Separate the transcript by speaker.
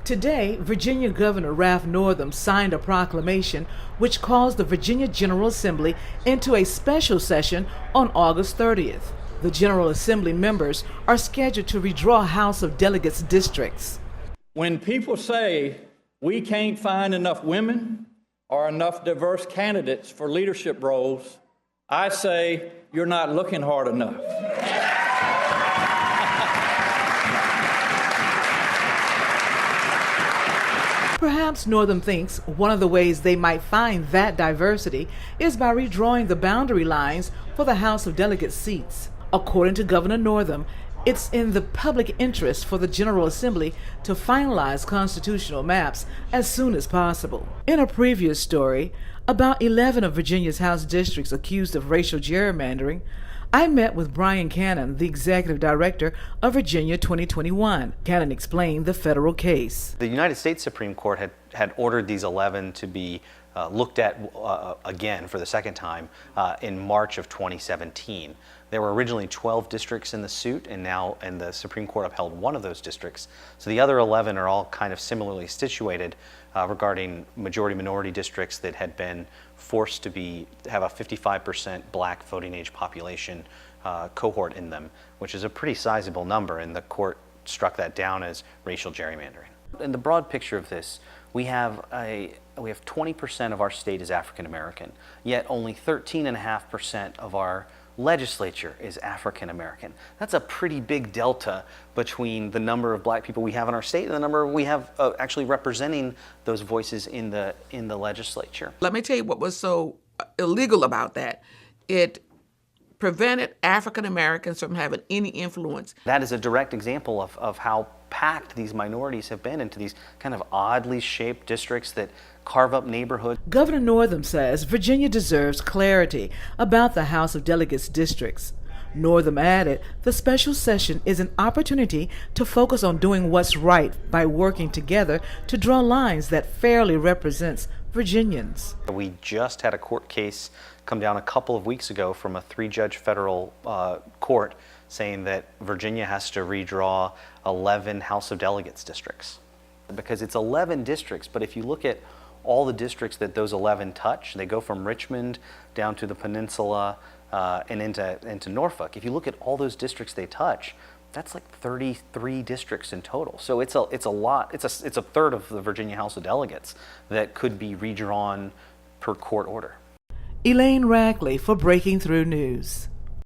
Speaker 1: Today, Virginia Governor Gov Northam signed a proclamation which calls the Virginia General Assembly into a special session on August 30th. The General Assembly members are scheduled to redraw House of Delegates districts.
Speaker 2: When people say we can't find enough women or enough diverse candidates for leadership roles, I say you're not looking hard enough.
Speaker 1: Perhaps Northam thinks one of the ways they might find that diversity is by redrawing the boundary lines for the House of Delegates seats. According to Governor Northam, it's in the public interest for the General Assembly to finalize constitutional maps as soon as possible. In a previous story, about 11 of Virginia's House districts accused of racial gerrymandering, I met with Brian Cannon, the executive director of Virginia 2021. Cannon explained the federal case.
Speaker 3: The United States Supreme Court had ordered these 11 to be looked at again for the second time in March of 2017. There were originally 12 districts in the suit, and the Supreme Court upheld one of those districts. So the other 11 are all kind of similarly situated regarding majority-minority districts that had been forced to have a 55% black voting age population cohort in them, which is a pretty sizable number, and the court struck that down as racial gerrymandering. In the broad picture of this, we have 20% of our state is African American, yet only 13.5% of our legislature is African American. That's a pretty big delta between the number of black people we have in our state and the number we have actually representing those voices in the legislature.
Speaker 4: Let me tell you what was so illegal about that. It prevented African Americans from having any influence.
Speaker 3: That is a direct example of how packed these minorities have been into these kind of oddly shaped districts that carve up neighborhoods.
Speaker 1: Governor Northam says Virginia deserves clarity about the House of Delegates districts. Northam added the special session is an opportunity to focus on doing what's right by working together to draw lines that fairly represents Virginians.
Speaker 3: We just had a court case come down a couple of weeks ago from a 3-judge federal court saying that Virginia has to redraw 11 House of Delegates districts. Because it's 11 districts, but if you look at all the districts that those 11 touch, they go from Richmond down to the peninsula and into Norfolk. If you look at all those districts they touch, that's like 33 districts in total. So it's a lot. It's a third of the Virginia House of Delegates that could be redrawn per court order.
Speaker 1: Elaine Rackley for Breaking Through News.